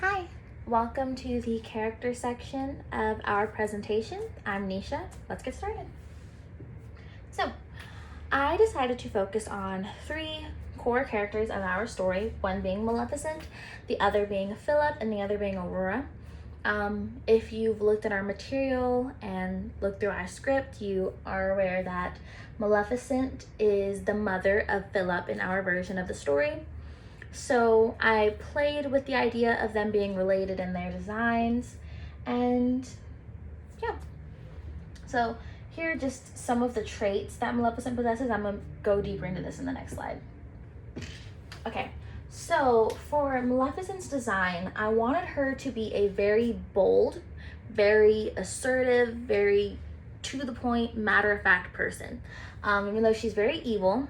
Hi, welcome to the character section of our presentation. I'm Nisha. Let's get started. So, I decided to focus on three core characters of our story, one being Maleficent, the other being Philip, and the other being Aurora. If you've looked at our material and looked through our script, you are aware that Maleficent is the mother of Philip in our version of the story. So I played with the idea of them being related in their designs, and yeah. So here are just some of the traits that Maleficent possesses. I'm gonna go deeper into this in the next slide. Okay, so for Maleficent's design, I wanted her to be a very bold, very assertive, very to the point, matter-of-fact person. Even though she's very evil,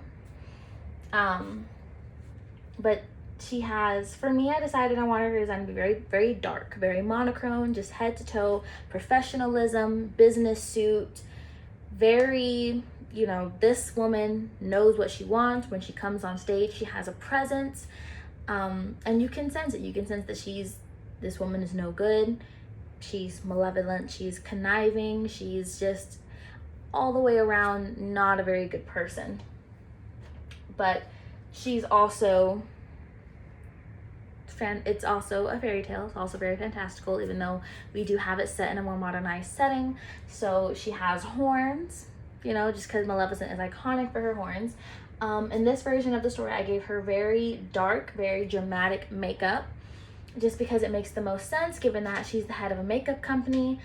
but she has, for me, I decided I wanted her design to be very, very dark, very monochrome, just head to toe, professionalism, business suit, very, this woman knows what she wants. When she comes on stage, she has a presence, and you can sense it. You can sense that this woman is no good. She's malevolent, she's conniving, she's just all the way around not a very good person. But she's also, it's also a fairy tale. It's also very fantastical, even though we do have it set in a more modernized setting. So she has horns, just because Maleficent is iconic for her horns. In this version of the story, I gave her very dark, very dramatic makeup, just because it makes the most sense given that she's the head of a makeup company.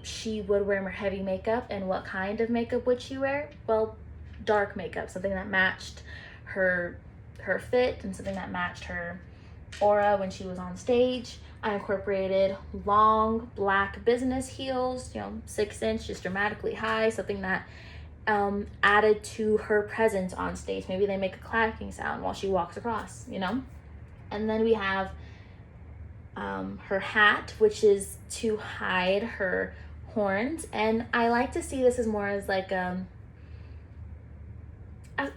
She would wear more heavy makeup. And what kind of makeup would she wear? Well, dark makeup, something that matched her fit and something that matched her aura when she was on stage. I incorporated long black business heels, 6-inch, just dramatically high, something that added to her presence on stage. Maybe they make a clacking sound while she walks across, And then we have her hat, which is to hide her horns. And I like to see this as more as like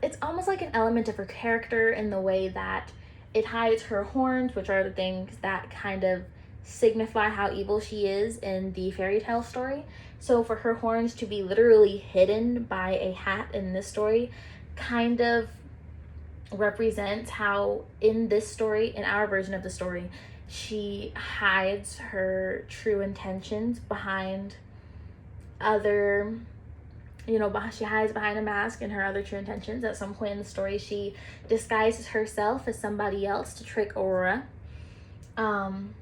it's almost like an element of her character in the way that it hides her horns, which are the things that kind of signify how evil she is in the fairy tale story. So for her horns to be literally hidden by a hat in this story kind of represents how in this story, in our version of the story, she hides her true intentions behind other, she hides behind a mask and her other true intentions. At some point in the story, she disguises herself as somebody else to trick Aurora. In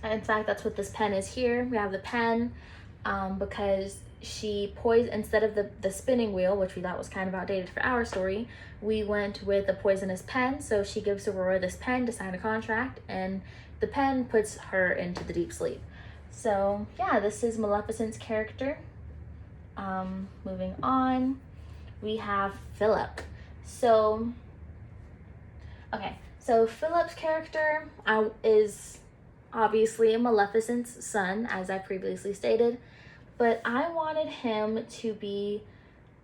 fact, that's what this pen is here. We have the pen because she instead of the spinning wheel, which we thought was kind of outdated for our story, we went with the poisonous pen. So she gives Aurora this pen to sign a contract, and the pen puts her into the deep sleep. So yeah, this is Maleficent's character. Moving on, we have Philip. So Philip's character is obviously Maleficent's son, as I previously stated, but I wanted him to be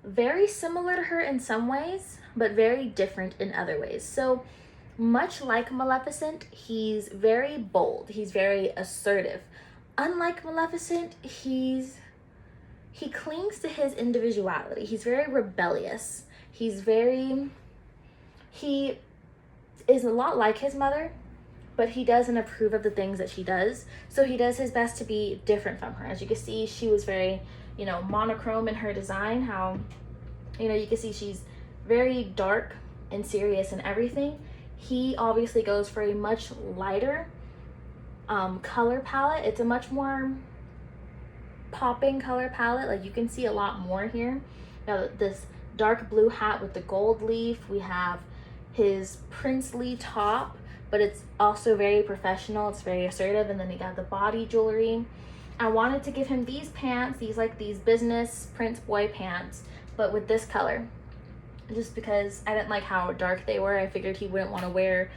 very similar to her in some ways, but very different in other ways. So much like Maleficent, he's very bold, he's very assertive. Unlike Maleficent, he clings to his individuality. He's very rebellious. He is a lot like his mother, but he doesn't approve of the things that she does. So he does his best to be different from her. As you can see, she was very, monochrome in her design. How, you can see she's very dark and serious in everything. He obviously goes for a much lighter color palette. It's a much more popping color palette. Like you can see a lot more here. Now this dark blue hat with the gold leaf. We have his princely top, but it's also very professional. It's very assertive. And then he got the body jewelry. I wanted to give him these pants, these business prince boy pants, but with this color, just because I didn't like how dark they were. I figured he wouldn't want to wear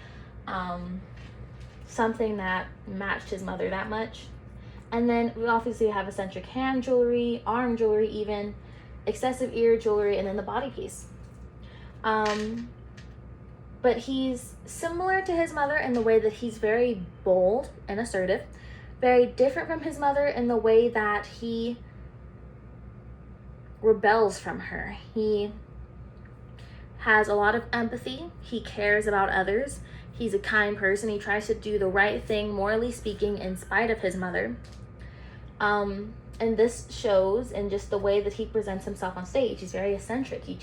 something that matched his mother that much. And then we obviously have eccentric hand jewelry, arm jewelry even, excessive ear jewelry, and then the body piece. But but he's similar to his mother in the way that he's very bold and assertive, very different from his mother in the way that he rebels from her. He has a lot of empathy. He cares about others. He's a kind person. He tries to do the right thing, morally speaking, in spite of his mother. And this shows in just the way that he presents himself on stage. He's very eccentric. He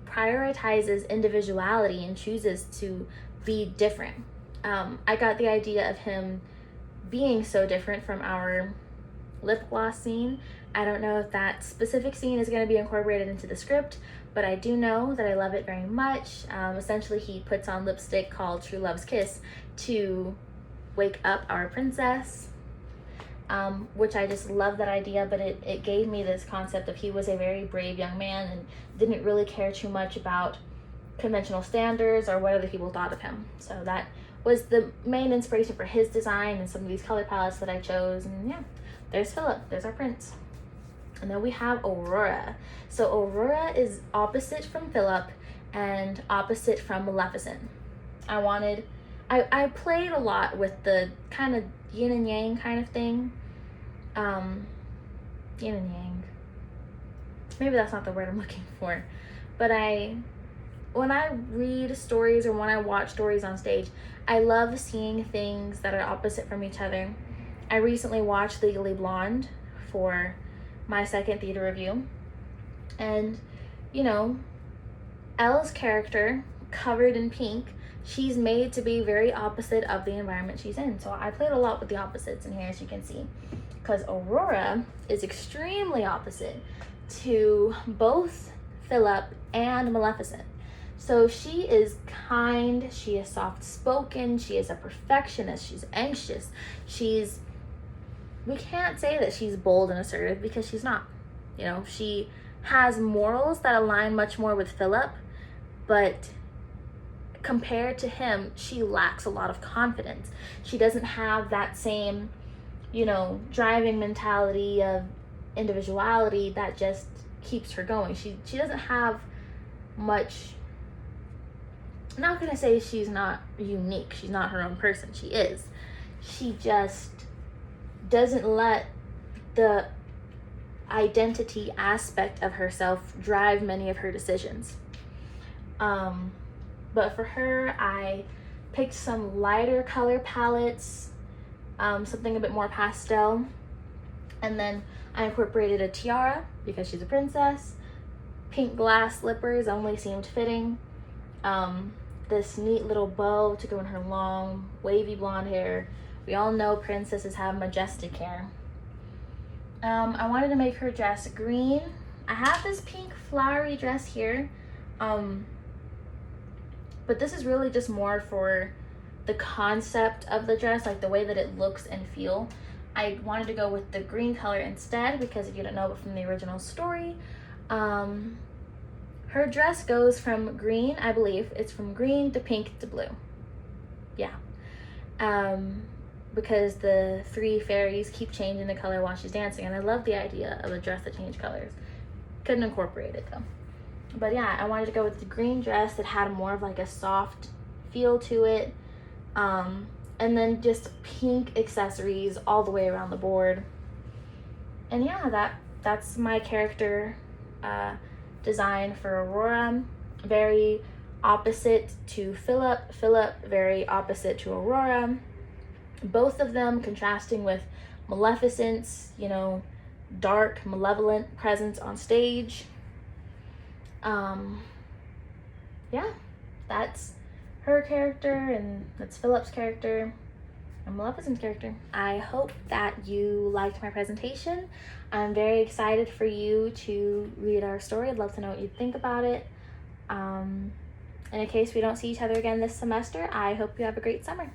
prioritizes individuality and chooses to be different. I got the idea of him being so different from our lip gloss scene. I don't know if that specific scene is going to be incorporated into the script, but I do know that I love it very much. Essentially, he puts on lipstick called True Love's Kiss to wake up our princess, which I just love that idea, but it gave me this concept of he was a very brave young man and didn't really care too much about conventional standards or what other people thought of him. So that was the main inspiration for his design and some of these color palettes that I chose. And yeah, there's Philip, there's our prince. And then we have Aurora. So Aurora is opposite from Philip and opposite from Maleficent. I played a lot with the kind of yin and yang kind of thing. Yin and yang. Maybe that's not the word I'm looking for. But when I read stories or when I watch stories on stage, I love seeing things that are opposite from each other. I recently watched Legally Blonde for my second theater review. And, you know, Elle's character, covered in pink, she's made to be very opposite of the environment she's in. So I played a lot with the opposites in here, as you can see. Because Aurora is extremely opposite to both Philip and Maleficent. So she is kind, she is soft-spoken, she is a perfectionist, she's anxious, we can't say that she's bold and assertive because she's not. You know, she has morals that align much more with Philip, but compared to him, she lacks a lot of confidence. She doesn't have that same, you know, driving mentality of individuality that just keeps her going. She doesn't have much. I'm not gonna say she's not unique. She's not her own person. She is. She just doesn't let the identity aspect of herself drive many of her decisions. But for her, I picked some lighter color palettes, something a bit more pastel. And then I incorporated a tiara because she's a princess. Pink glass slippers only seemed fitting. This neat little bow to go in her long, wavy blonde hair. We all know princesses have majestic hair. I wanted to make her dress green. I have this pink flowery dress here. But this is really just more for the concept of the dress, like the way that it looks and feel. I wanted to go with the green color instead because if you don't know it from the original story, her dress goes from green, I believe, it's from green to pink to blue. Yeah. Because the three fairies keep changing the color while she's dancing, and I love the idea of a dress that changed colors. Couldn't incorporate it though. But yeah, I wanted to go with the green dress that had more of like a soft feel to it. And then just pink accessories all the way around the board. And yeah, that's my character design for Aurora. Very opposite to Philip. Philip, very opposite to Aurora. Both of them contrasting with Maleficent's, you know, dark, malevolent presence on stage. Yeah, that's her character and that's Philip's character and Maleficent's character. I hope that you liked my presentation. I'm very excited for you to read our story. I'd love to know what you think about it. In case we don't see each other again this semester, I hope you have a great summer.